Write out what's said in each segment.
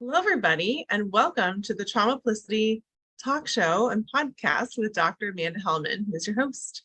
Hello, everybody, and welcome to the Traumaplicity talk show and podcast with Dr. Amanda Helman, who's your host.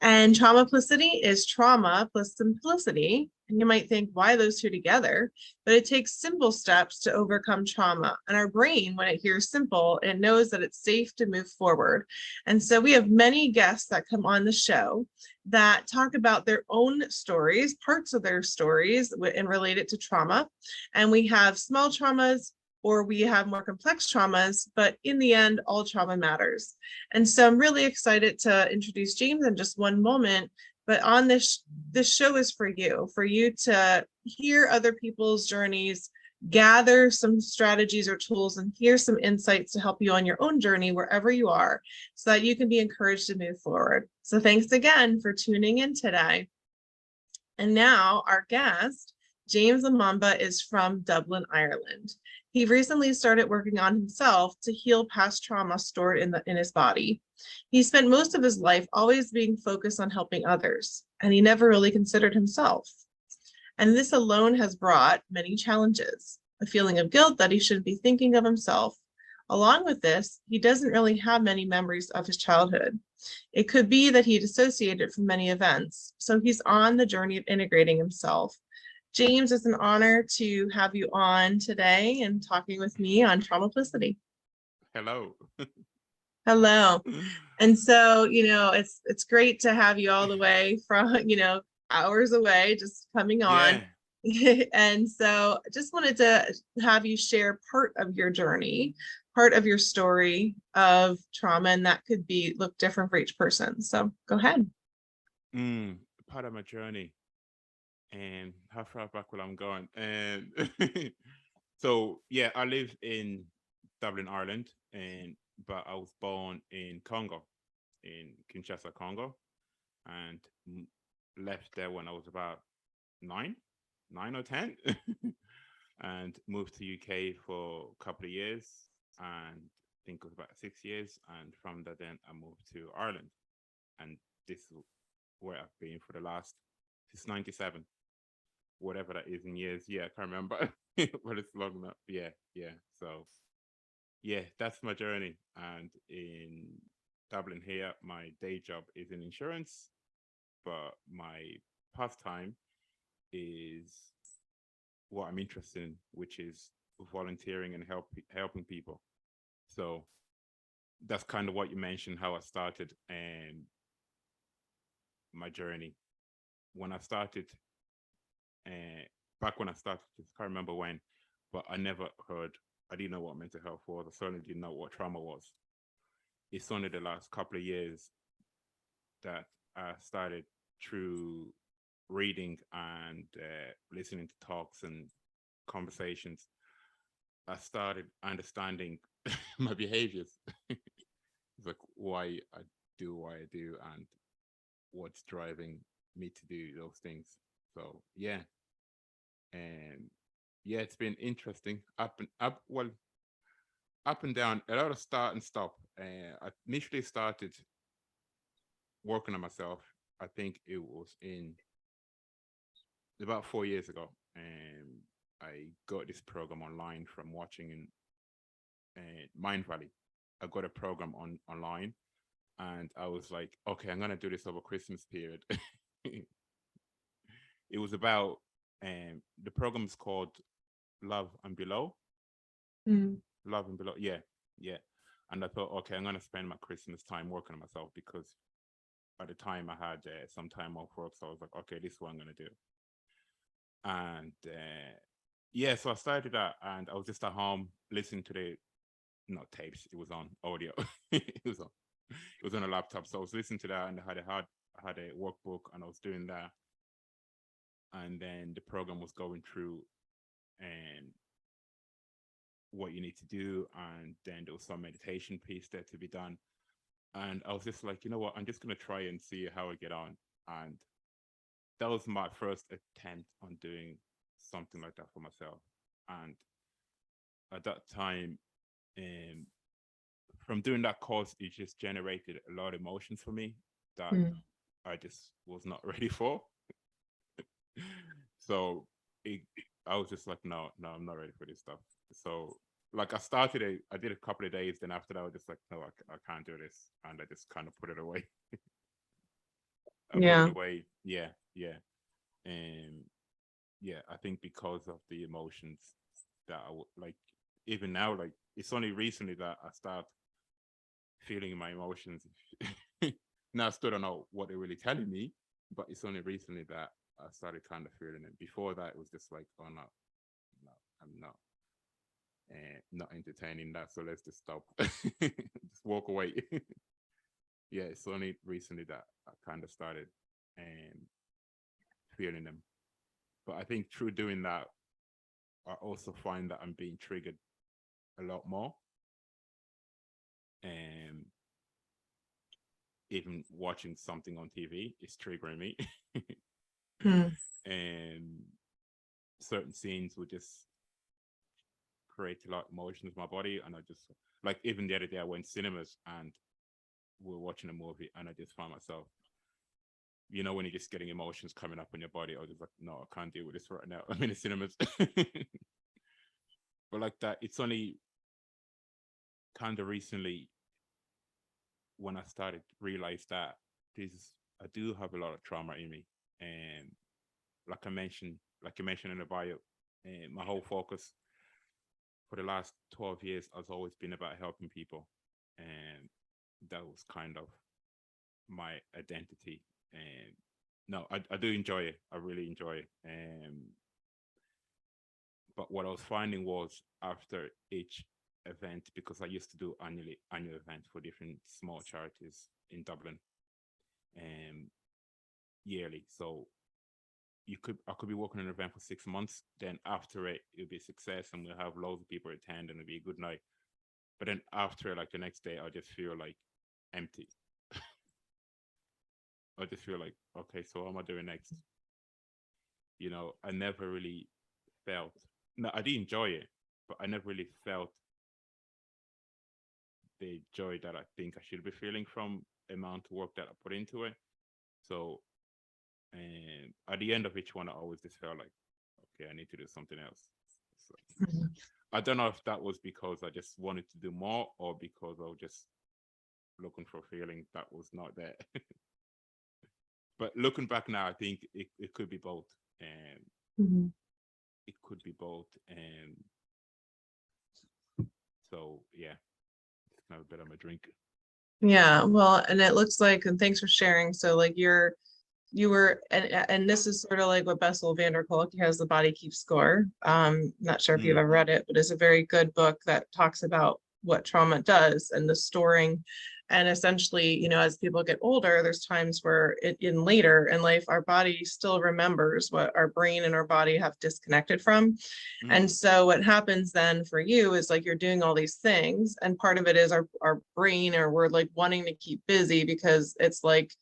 And Traumaplicity is trauma plus simplicity. And you might think, why those two together? But it takes simple steps to overcome trauma. And our brain, when it hears simple, it knows that it's safe to move forward. And so we have many guests that come on the show that talk about their own stories, parts of their stories, and relate it to trauma. And we have small traumas, or we have more complex traumas, but in the end, all trauma matters. And so I'm really excited to introduce James in just one moment. But on this show is for you to hear other people's journeys, gather some strategies or tools, and hear some insights to help you on your own journey wherever you are, so that you can be encouraged to move forward. So thanks again for tuning in today. And now our guest, James Lumumba, is from Dublin, Ireland. He recently started working on himself to heal past trauma stored in his body. He spent most of his life always being focused on helping others, and he never really considered himself. And this alone has brought many challenges, a feeling of guilt that he shouldn't be thinking of himself. Along with this, he doesn't really have many memories of his childhood. It could be that he dissociated from many events, so he's on the journey of integrating himself. James, it's an honor to have you on today and talking with me on Traumaplicity. Hello. Hello. And so, it's great to have you all the way from, hours away, just coming on. Yeah. And so I just wanted to have you share part of your journey, part of your story of trauma, and that could look different for each person. So go ahead. Part of my journey and how far back will I'm going. And so yeah, I live in Dublin, Ireland, but I was born in Congo, in Kinshasa, Congo, and left there when I was about nine or 10, and moved to UK for a couple of years, and I think it was about 6 years, and from that then I moved to Ireland, and this is where I've been for the last since '97, whatever that is in years. Yeah, I can't remember, but it's long enough. Yeah. So yeah, that's my journey. And in Dublin here, my day job is in insurance, but my pastime is what I'm interested in, which is volunteering and helping people. So that's kind of what you mentioned, how I started and my journey. When I started, back when I started, I can't remember when, but I didn't know what mental health was. I certainly didn't know what trauma was. It's only the last couple of years that I started, through reading and listening to talks and conversations, I started understanding my behaviors. It's like why I do and what's driving me to do those things. So yeah, and yeah, it's been interesting. Up and down, a lot of start and stop. I initially started working on myself. I think it was in about 4 years ago, and I got this program online from watching in Mind Valley. I got a program online, and I was like, okay, I'm gonna do this over Christmas period. It was about the program is called Love and Below. Mm. Love and Below. Yeah. And I thought, okay, I'm gonna spend my Christmas time working on myself, because at the time I had some time off work, so I was like, okay, this is what I'm gonna do. And yeah, so I started that, and I was just at home listening to the not tapes. It was on audio. it was on a laptop, so I was listening to that, and I had a workbook, and I was doing that, and then the program was going through and what you need to do, and then there was some meditation piece there to be done, and I was just like, you know what, I'm just gonna try and see how I get on. And that was my first attempt on doing something like that for myself. And at that time, um, from doing that course, it just generated a lot of emotions for me that Mm. I just was not ready for. So it, I was just like, no, I'm not ready for this stuff. So like I did a couple of days, then after that I was just like, no, I can't do this, and I just kind of put it away. I put it away. Yeah. And yeah, I think because of the emotions that like, even now, like it's only recently that I start feeling my emotions. Now I still don't know what they're really telling me, but it's only recently that I started kind of feeling it. Before that, it was just like, oh no, I'm not, and not entertaining that. So let's just stop, just walk away. Yeah, it's only recently that I kind of started feeling them. But I think through doing that, I also find that I'm being triggered a lot more. And even watching something on TV is triggering me. And certain scenes would just create a lot of emotions in my body. And I just, like, even the other day I went cinemas and we were watching a movie and I just found myself, you know, when you're just getting emotions coming up in your body, I was just like, no, I can't deal with this right now. I'm in the cinemas. But like that, it's only kind of recently when I started to realize that I do have a lot of trauma in me. And like you mentioned in the bio, my whole focus for the last 12 years has always been about helping people. And that was kind of my identity. And no, I do enjoy it. I really enjoy it. But what I was finding was after each event, because I used to do annual events for different small charities in Dublin, yearly. So I could be working on an event for 6 months. Then after it'll be a success, and we'll have loads of people attend, and it'll be a good night. But then after, like the next day, I just feel like empty. I just feel like, okay, so what am I doing next? You know, I never really felt. No, I did enjoy it, but I never really felt the joy that I think I should be feeling from the amount of work that I put into it. So, and at the end of each one, I always just felt like, okay, I need to do something else. So, I don't know if that was because I just wanted to do more or because I was just looking for a feeling that was not there. But looking back now, I think it could be both. And it could be both. And so, yeah, it's kind of a bit of a drink. Yeah, well, and it looks like, and thanks for sharing. So like you were, and this is sort of like what Bessel van der Kolk has, The Body Keeps Score. Not sure if you've ever read it, but it's a very good book that talks about what trauma does and the storing. And essentially, you know, as people get older, there's times where in later in life, our body still remembers what our brain and our body have disconnected from. And so what happens then for you is like you're doing all these things, and part of it is our brain, or we're like wanting to keep busy because it's like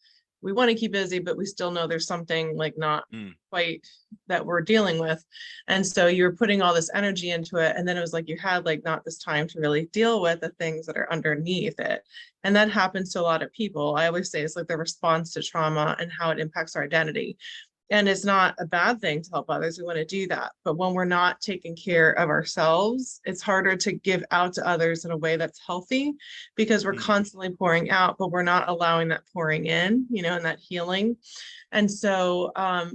we want to keep busy, but we still know there's something like not quite that we're dealing with. And so you're putting all this energy into it. And then it was like you had like not this time to really deal with the things that are underneath it. And that happens to a lot of people. I always say it's like the response to trauma and how it impacts our identity. And it's not a bad thing to help others. We want to do that. But when we're not taking care of ourselves, it's harder to give out to others in a way that's healthy because we're constantly pouring out, but we're not allowing that pouring in, you know, and that healing. And so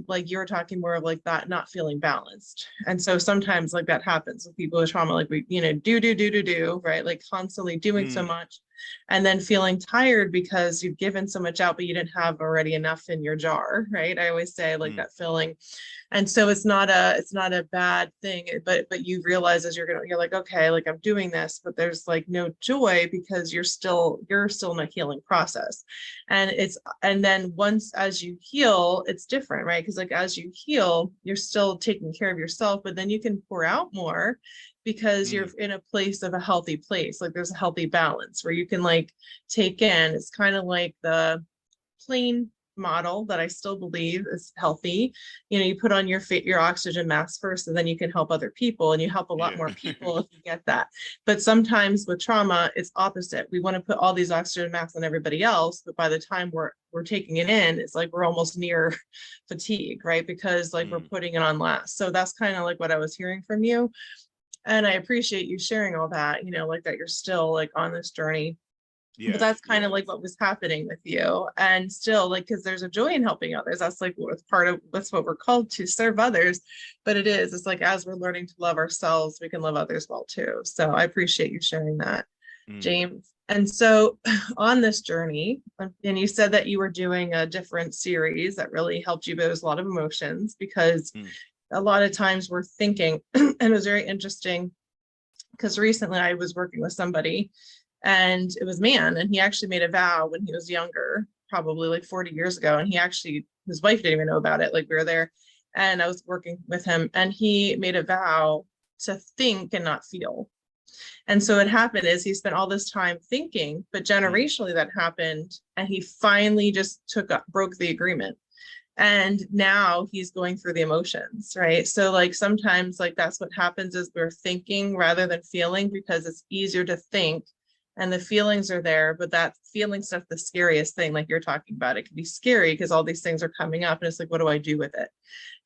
like you're talking more of like that not feeling balanced. And so sometimes like that happens with people with trauma, like we, you know, do, right? Like constantly doing so much and then feeling tired because you've given so much out, but you didn't have already enough in your jar, right? I always say like that feeling. And so it's not a bad thing, but you realize as you're like, okay, like I'm doing this, but there's like no joy because you're still in a healing process. And then once as you heal, it's different, right? Because like as you heal, you're still taking care of yourself, but then you can pour out more because you're in a place of a healthy place. Like there's a healthy balance where you can like take in. It's kind of like the plane model that I still believe is healthy. You know, you put on your oxygen mask first, and then you can help other people, and you help a lot Yeah. more people if you get that. But sometimes with trauma, it's opposite. We want to put all these oxygen masks on everybody else, but by the time we're taking it in, it's like we're almost near fatigue, right? Because like we're putting it on last. So that's kind of like what I was hearing from you. And I appreciate you sharing all that, you know, like that you're still like on this journey. But Yeah. that's kind of Yeah. like what was happening with you. And still, like, because there's a joy in helping others. That's like what's part of that's what we're called to, serve others. But it's like as we're learning to love ourselves, we can love others well too. So I appreciate you sharing that, James. And so on this journey, and you said that you were doing a different series that really helped you. But it was a lot of emotions because a lot of times we're thinking, and it was very interesting because recently I was working with somebody, and it was a man, and he actually made a vow when he was younger, probably like 40 years ago. And his wife didn't even know about it. Like we were there and I was working with him, and he made a vow to think and not feel. And so what happened is he spent all this time thinking, but generationally that happened, and he finally just broke the agreement. And now he's going through the emotions, right? So like sometimes like that's what happens is we're thinking rather than feeling, because it's easier to think and the feelings are there. But that feeling stuff, the scariest thing, like you're talking about, it can be scary because all these things are coming up and it's like, what do I do with it?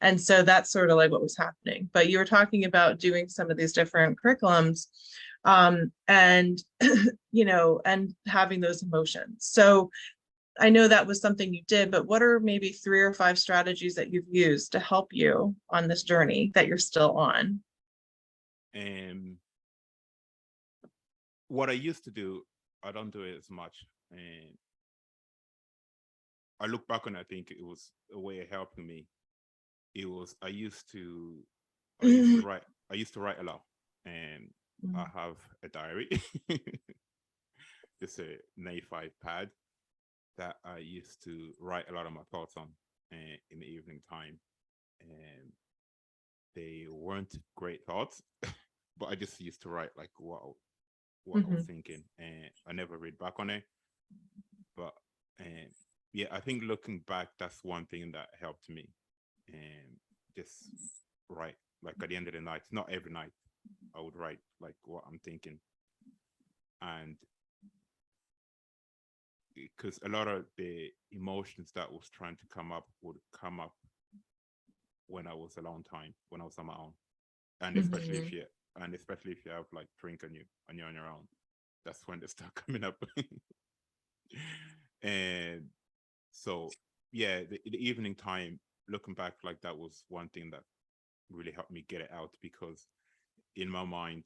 And so that's sort of like what was happening. But you were talking about doing some of these different curriculums, and you know, and having those emotions. So I know that was something you did, but what are maybe 3 or 5 strategies that you've used to help you on this journey that you're still on? And what I used to do, I don't do it as much. And I look back on it, I think it was a way of helping me. It was I used to write a lot, and I have a diary, just a A5 pad that I used to write a lot of my thoughts on in the evening time. And they weren't great thoughts, but I just used to write like what I was thinking, and I never read back on it. But yeah, I think looking back, that's one thing that helped me, and just write like at the end of the night. Not every night, I would write like what I'm thinking, and because a lot of the emotions that was trying to come up would come up when I was alone time, when I was on my own, and especially if you have like drink on you and you're on your own, that's when they start coming up. And so yeah, the evening time, looking back, like that was one thing that really helped me get it out, because in my mind,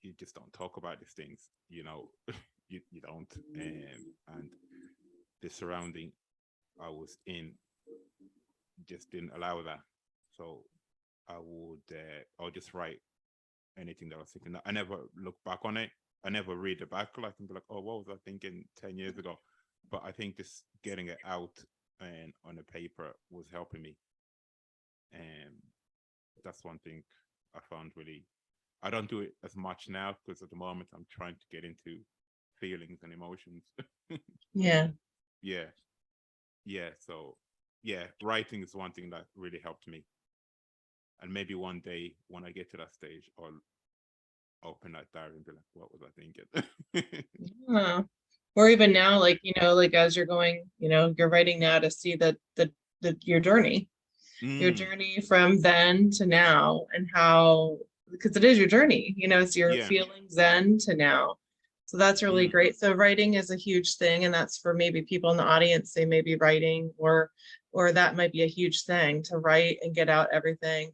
you just don't talk about these things, you know. You don't, and the surrounding I was in just didn't allow that. So I'll just write anything that I was thinking. I never look back on it. I never read it back like and be like, oh, what was I thinking 10 years ago? But I think just getting it out and on a paper was helping me. And that's one thing I found really. I don't do it as much now because at the moment I'm trying to get into feelings and emotions. Yeah. Yeah. Yeah. So yeah, writing is one thing that really helped me. And maybe one day when I get to that stage, I'll open that diary and be like, what was I thinking? Yeah. Or even Yeah. now, like, you know, like as you're going, you know, you're writing now to see your journey from then to now, and how, because it is your journey, you know, it's your Yeah. feelings then to now. So that's really great. So writing is a huge thing, and that's for maybe people in the audience, they may be writing, or that might be a huge thing to write and get out everything.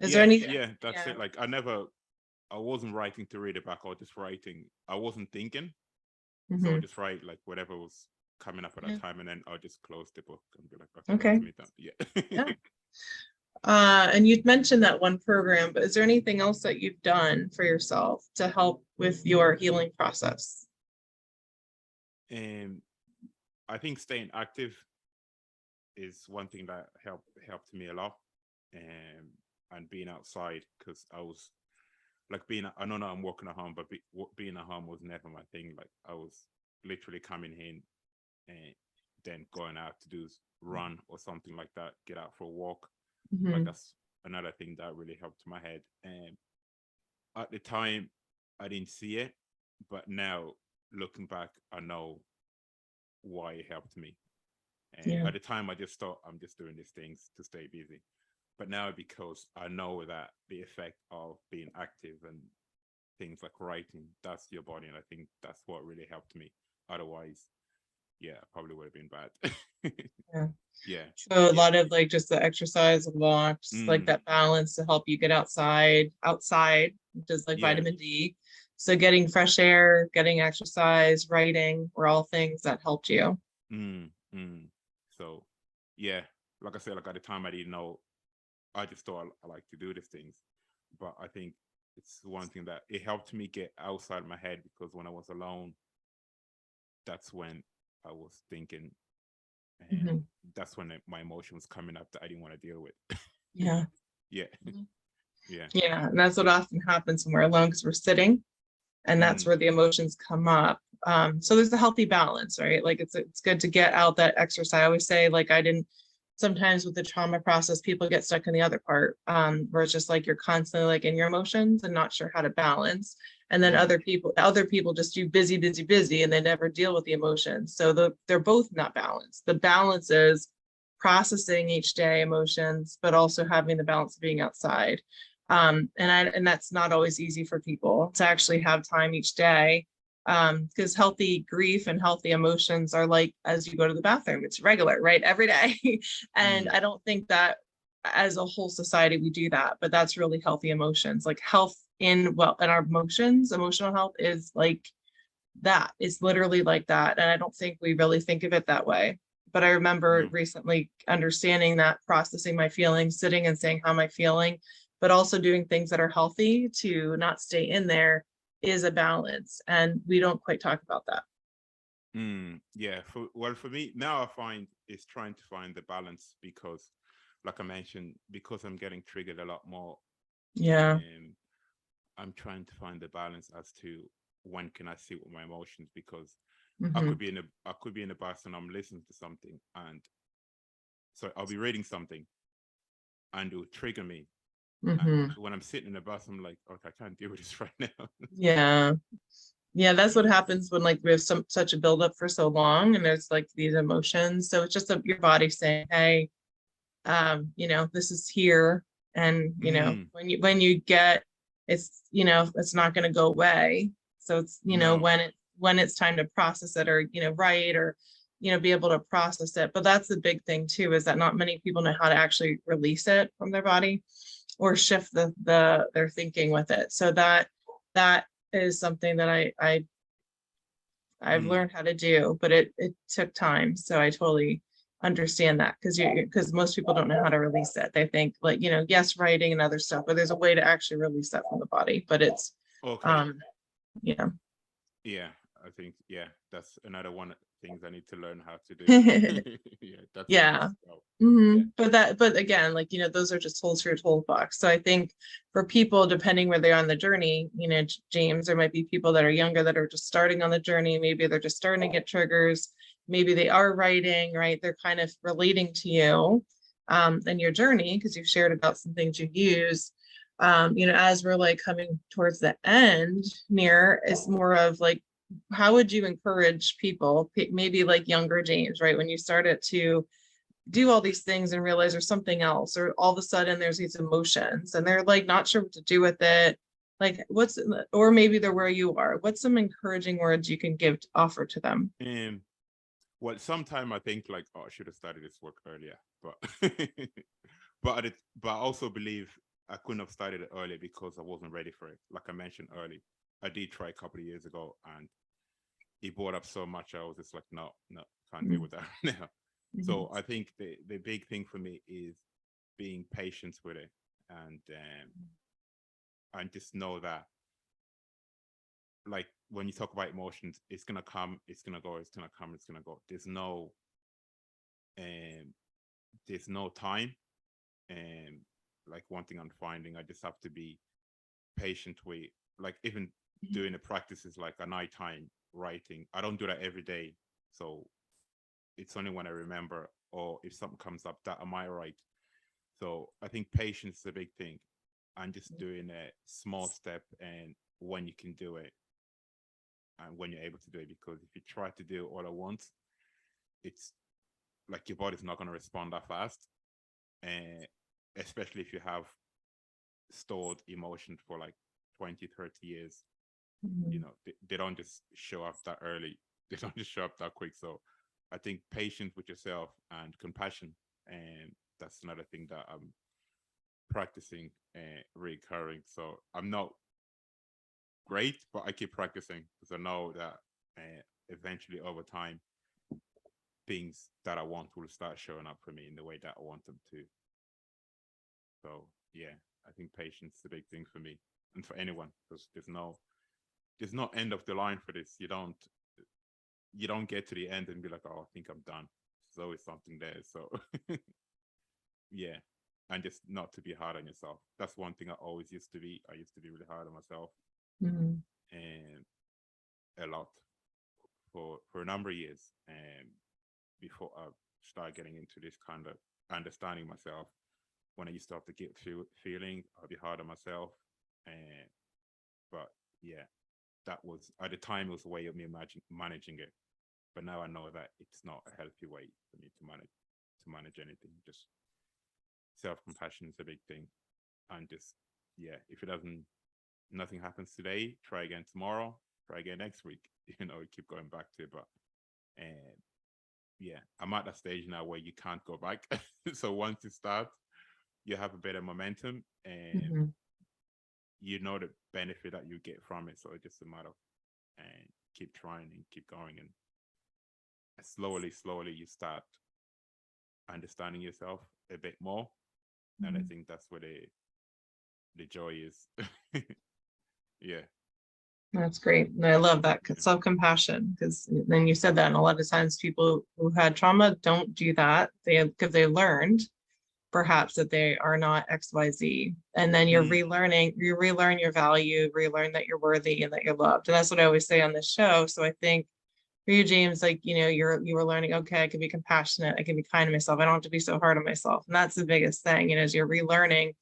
Is there Yeah. anything? Yeah. That's Yeah. it. Like I wasn't writing to read it back. I was just writing. I wasn't thinking. So I'll just write like whatever was coming up at that time, and then I'll just close the book and be like, okay, Okay. that's me done. Yeah. Yeah. And you'd mentioned that one program, but is there anything else that you've done for yourself to help with your healing process? And I think staying active is one thing that helped me a lot. And being outside, because I was like I know now I'm working at home, but being at home was never my thing. Like I was literally coming in and then going out to do run or something like that, get out for a walk. Like Mhm. that's another thing that really helped my head. And at the time, I didn't see it, but now looking back, I know why it helped me. And Yeah. at the time, I just thought I'm just doing these things to stay busy. But now, because I know that the effect of being active and things like writing, that's your body. And I think that's what really helped me. Otherwise, yeah, probably would have been bad. Yeah. Yeah. So a Yeah. lot of like just the exercise, walks, like Mm, that balance to help you get outside, which is like yeah. vitamin D. So getting fresh air, getting exercise, writing were all things that helped you. Mm, mm. So, yeah, like I said, like at the time I didn't know. I just thought I like to do these things, but I think it's one thing that it helped me get outside my head, because when I was alone, that's when I was thinking, and Mhm. that's when my emotion was coming up that I didn't want to deal with. Yeah. Yeah, Mhm. yeah. Yeah. And that's what often happens when we're alone because we're sitting and that's Mm, where the emotions come up. So there's a healthy balance, right? Like it's good to get out that exercise. I always say, like, I didn't sometimes with the trauma process, people get stuck in the other part, where it's just like you're constantly like in your emotions and not sure how to balance. And then mm, other people just do busy, busy, busy, and they never deal with the emotions. So they're both not balanced. The balance is processing each day emotions, but also having the balance of being outside. And that's not always easy for people to actually have time each day, because healthy grief and healthy emotions are like as you go to the bathroom, it's regular, right, every day. And mm, I don't think that as a whole society we do that, but that's really healthy emotions. Like health in our emotions, emotional health is like that. It's literally like that, and I don't think we really think of it that way. But I remember no. recently understanding that, processing my feelings, sitting and saying how am I feeling, but also doing things that are healthy to not stay in there is a balance, and we don't quite talk about that. Yeah. For me now, I find it's trying to find the balance, because, like I mentioned, because I'm getting triggered a lot more, Yeah. and I'm trying to find the balance as to when can I sit with my emotions, because Hmm. I could be in the bus and I'm listening to something, and so I'll be reading something and it will trigger me. And Hmm. when I'm sitting in the bus, I'm like, okay, I can't deal with this right now. Yeah. Yeah, that's what Yeah. happens when like we have such a buildup for so long and there's like these emotions. So it's just your body saying, hey, this is here. And Mm, when you get it's, it's not going to go away. So it's, no. when it's time to process it, or, write, or, be able to process it. But that's the big thing too, is that not many people know how to actually release it from their body or shift their thinking with it. So that is something that I've Mm, learned how to do, but it took time. So I totally understand that, because most people don't know how to release it. They think like, yes, writing and other stuff, but there's a way to actually release that from the body. But it's okay. um yeah. Yeah. I think, yeah, that's another one of the things I need to learn how to do. Yeah, that's a Yeah. must go. Yeah. But again, like, those are just tools for your toolbox. So I think for people, depending where they are on the journey, James, there might be people that are younger that are just starting on the journey. Maybe they're just starting to get triggers. Maybe they are writing, right? They're kind of relating to you, and your journey, because you've shared about some things you use. As we're like coming towards the end, near is more of like, how would you encourage people, maybe like younger James, right? When you started to do all these things and realize there's something else, or all of a sudden there's these emotions and they're like not sure what to do with it. Like or maybe they're where you are. What's some encouraging words you can offer to them? And well, sometime I think like, oh, I should have started this work earlier, but but I also believe I couldn't have started it earlier because I wasn't ready for it. Like I mentioned earlier, I did try a couple of years ago, and it brought up so much. I was just like, no, no, can't deal with that now. Mhm. So I think the big thing for me is being patient with it, and just know that, like, when you talk about emotions, it's gonna come, it's gonna go, it's gonna come, it's gonna go. Um there's no time. And like, one thing I'm finding, I just have to be patient with, like, even doing the practices like a nighttime writing. I don't do that every day, so it's only when I remember, or if something comes up, that am I right? So I think patience is a big thing, and just doing a small step, and when you can do it, and when you're able to do it, because if you try to do it all at once, it's like your body's not going to respond that fast, and especially if you have stored emotions for like 20-30 years, you know, they don't just show up that early. They don't just show up that quick. So I think patience with yourself and compassion, and that's another thing that I'm practicing and recurring. So I'm not great, but I keep practicing because I know that eventually over time, things that I want will start showing up for me in the way that I want them to. So yeah, I think patience is a big thing for me and for anyone, because there's no end of the line for this. You don't get to the end and be like, oh, I think I'm done. There's always something there. So yeah, and just not to be hard on yourself. That's one thing I always used to be. I used to be really hard on myself, and a lot for a number of years, and before I started getting into this kind of understanding myself. When I used to have to get feeling, I'd be hard on myself, and but yeah, that was at the time, it was a way of me managing it. But now I know that it's not a healthy way for me to manage anything. Just self-compassion is a big thing, and just yeah, if nothing happens today, try again tomorrow, try again next week. You know, keep going back to it. But and yeah, I'm at that stage now where you can't go back. So once you start, you have a better momentum, and you know the benefit that you get from it. So it's just a matter of and keep trying and keep going, and slowly you start understanding yourself a bit more. And I think that's where the joy is. Yeah. That's great. And I love that self-compassion, because then you said that, and a lot of times people who had trauma don't do that. Because they learned perhaps that they are not XYZ. And then you relearn your value, relearn that you're worthy and that you're loved. And that's what I always say on this show. So I think for you, James, like, you know, you were learning, okay, I can be compassionate, I can be kind to myself, I don't have to be so hard on myself. And that's the biggest thing, you know, as you're relearning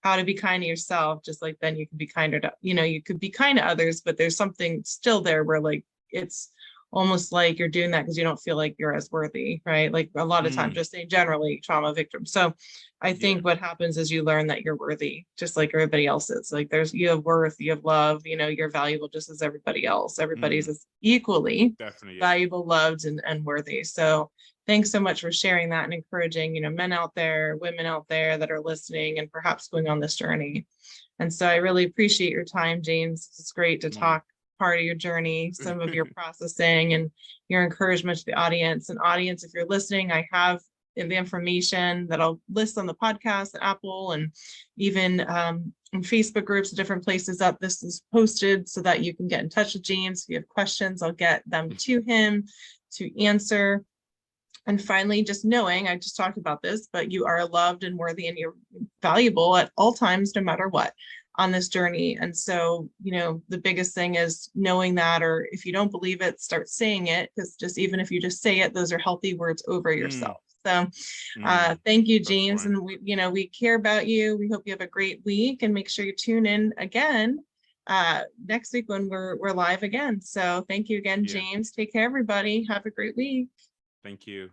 how to be kind to yourself, just like then you can be kinder to, you know, you could be kind to others, but there's something still there where like it's almost like you're doing that because you don't feel like you're as worthy, right? Like a lot of times, just saying generally trauma victims. So I think what happens is you learn that you're worthy, just like everybody else is. Like you have worth, you have love, you know, you're valuable just as everybody else. Everybody's as equally valuable, loved, and worthy. So thanks so much for sharing that and encouraging, you know, men out there, women out there that are listening and perhaps going on this journey. And so I really appreciate your time, James. It's great to talk part of your journey, some of your processing and your encouragement to the audience. And audience, if you're listening, I have the information that I'll list on the podcast, Apple, and even in Facebook groups, different places that this is posted, so that you can get in touch with James. If you have questions, I'll get them to him to answer. And finally, just knowing, I just talked about this, but you are loved and worthy, and you're valuable at all times, no matter what, on this journey. And so, you know, the biggest thing is knowing that, or if you don't believe it, start saying it, because just even if you just say it, those are healthy words over yourself. So thank you, James. And we care about you. We hope you have a great week, and make sure you tune in again next week when we're live again. So thank you again, James. Take care, everybody. Have a great week. Thank you.